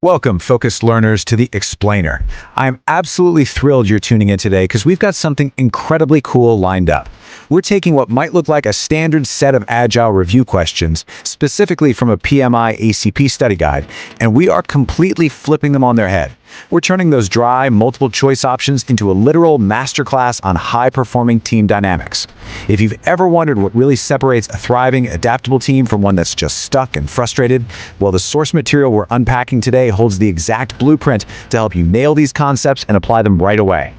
Welcome, focused learners, to the Explainer. I'm absolutely thrilled you're tuning in today because we've got something incredibly cool lined up. We're taking what might look like a standard set of Agile review questions, specifically from a PMI ACP study guide, and we are completely flipping them on their head. We're turning those dry, multiple-choice options into a literal masterclass on high-performing team dynamics. If you've ever wondered what really separates a thriving, adaptable team from one that's just stuck and frustrated, well, the source material we're unpacking today holds the exact blueprint to help you nail these concepts and apply them right away.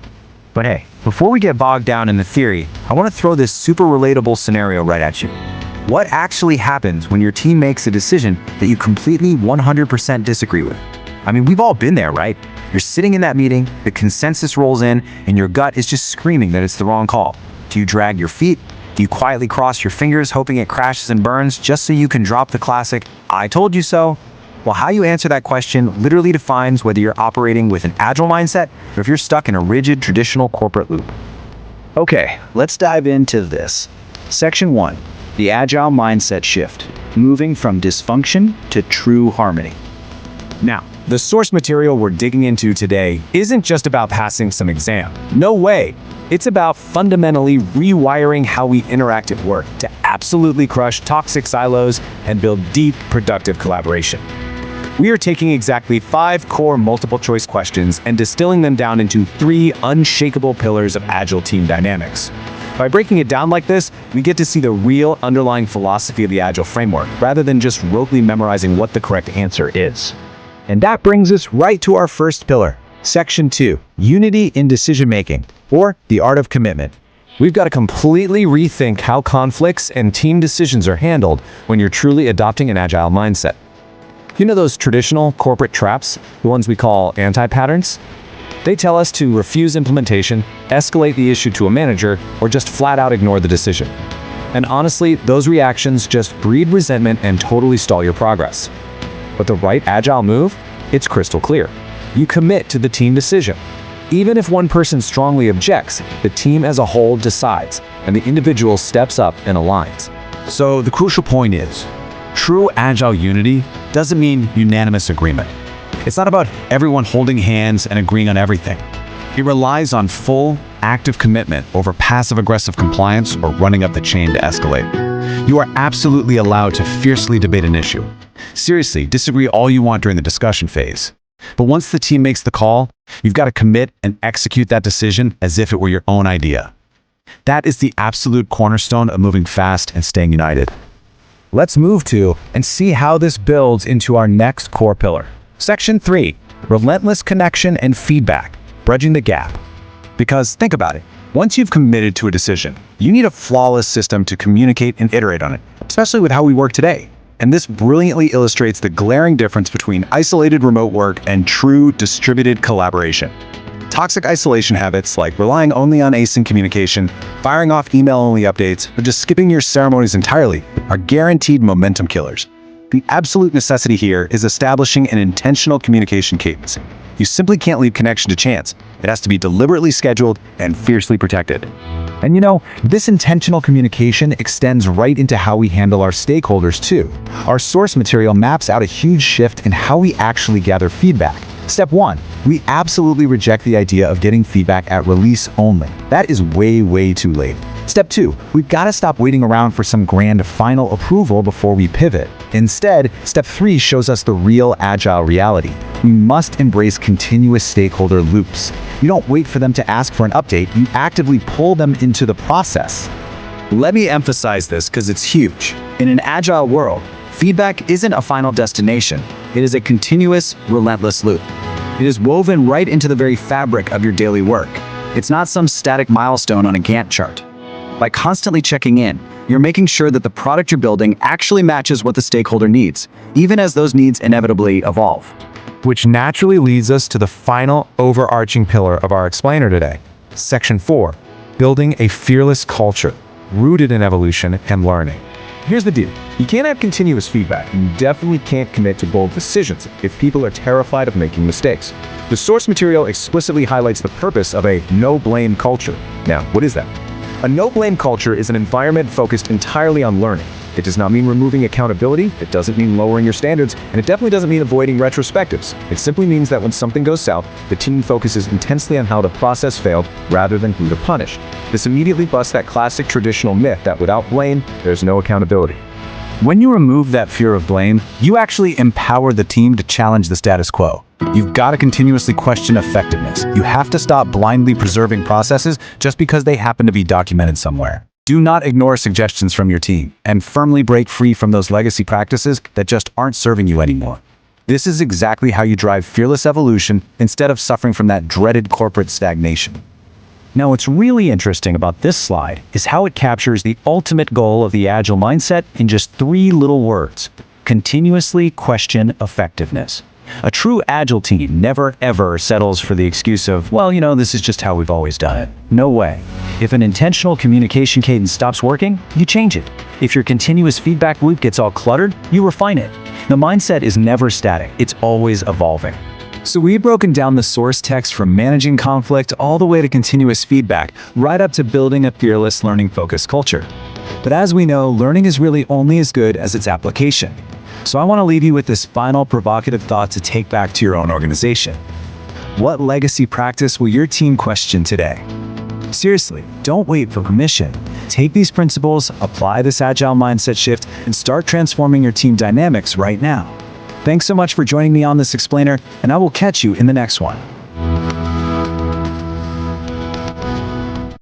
But hey, before we get bogged down in the theory, I want to throw this super relatable scenario right at you. What actually happens when your team makes a decision that you completely 100% disagree with? I mean, we've all been there, right? You're sitting in that meeting, the consensus rolls in, and your gut is just screaming that it's the wrong call. Do you drag your feet? Do you quietly cross your fingers hoping it crashes and burns just so you can drop the classic, "I told you so"? Well, how you answer that question literally defines whether you're operating with an agile mindset or if you're stuck in a rigid, traditional corporate loop. Okay, let's dive into this. Section 1, the agile mindset shift, moving from dysfunction to true harmony. Now, the source material we're digging into today isn't just about passing some exam. No way. It's about fundamentally rewiring how we interact at work to absolutely crush toxic silos and build deep, productive collaboration. We are taking exactly 5 core multiple-choice questions and distilling them down into 3 unshakable pillars of Agile team dynamics. By breaking it down like this, we get to see the real underlying philosophy of the Agile framework, rather than just rotely memorizing what the correct answer is. And that brings us right to our first pillar, Section 2, Unity in Decision-Making, or the Art of Commitment. We've got to completely rethink how conflicts and team decisions are handled when you're truly adopting an Agile mindset. You know those traditional corporate traps, the ones we call anti-patterns? They tell us to refuse implementation, escalate the issue to a manager, or just flat out ignore the decision. And honestly, those reactions just breed resentment and totally stall your progress. But the right Agile move? It's crystal clear. You commit to the team decision. Even if one person strongly objects, the team as a whole decides, and the individual steps up and aligns. So the crucial point is, true Agile unity doesn't mean unanimous agreement. It's not about everyone holding hands and agreeing on everything. It relies on full, active commitment over passive-aggressive compliance or running up the chain to escalate. You are absolutely allowed to fiercely debate an issue. Seriously, disagree all you want during the discussion phase. But once the team makes the call, you've got to commit and execute that decision as if it were your own idea. That is the absolute cornerstone of moving fast and staying united. Let's move to and see how this builds into our next core pillar. Section 3, Relentless Connection and Feedback, Bridging the Gap. Because think about it, once you've committed to a decision, you need a flawless system to communicate and iterate on it, especially with how we work today. And this brilliantly illustrates the glaring difference between isolated remote work and true distributed collaboration. Toxic isolation habits like relying only on async communication, firing off email-only updates, or just skipping your ceremonies entirely are guaranteed momentum killers. The absolute necessity here is establishing an intentional communication cadence. You simply can't leave connection to chance. It has to be deliberately scheduled and fiercely protected. And you know, this intentional communication extends right into how we handle our stakeholders too. Our source material maps out a huge shift in how we actually gather feedback. Step 1, we absolutely reject the idea of getting feedback at release only. That is way too late. Step 2, we've got to stop waiting around for some grand final approval before we pivot. Instead, Step 3 shows us the real Agile reality. We must embrace continuous stakeholder loops. You don't wait for them to ask for an update, you actively pull them into the process. Let me emphasize this because it's huge. In an Agile world, feedback isn't a final destination. It is a continuous, relentless loop. It is woven right into the very fabric of your daily work. It's not some static milestone on a Gantt chart. By constantly checking in, you're making sure that the product you're building actually matches what the stakeholder needs, even as those needs inevitably evolve. Which naturally leads us to the final overarching pillar of our explainer today. Section 4, Building a Fearless Culture, Rooted in Evolution and Learning. Here's the deal. You can't have continuous feedback, and you definitely can't commit to bold decisions if people are terrified of making mistakes. The source material explicitly highlights the purpose of a no-blame culture. Now, what is that? A no-blame culture is an environment focused entirely on learning. It does not mean removing accountability, it doesn't mean lowering your standards, and it definitely doesn't mean avoiding retrospectives. It simply means that when something goes south, the team focuses intensely on how the process failed rather than who to punish. This immediately busts that classic traditional myth that without blame, there's no accountability. When you remove that fear of blame, you actually empower the team to challenge the status quo. You've got to continuously question effectiveness. You have to stop blindly preserving processes just because they happen to be documented somewhere. Do not ignore suggestions from your team and firmly break free from those legacy practices that just aren't serving you anymore. This is exactly how you drive fearless evolution instead of suffering from that dreaded corporate stagnation. Now, what's really interesting about this slide is how it captures the ultimate goal of the Agile mindset in just 3 little words: continuously question effectiveness. A true Agile team never ever settles for the excuse of, well, this is just how we've always done it. No way. If an intentional communication cadence stops working, you change it. If your continuous feedback loop gets all cluttered, you refine it. The mindset is never static, it's always evolving. So we've broken down the source text from managing conflict all the way to continuous feedback, right up to building a fearless learning-focused culture. But as we know, learning is really only as good as its application. So I want to leave you with this final provocative thought to take back to your own organization. What legacy practice will your team question today? Seriously, don't wait for permission. Take these principles, apply this Agile mindset shift, and start transforming your team dynamics right now. Thanks so much for joining me on this explainer, and I will catch you in the next one.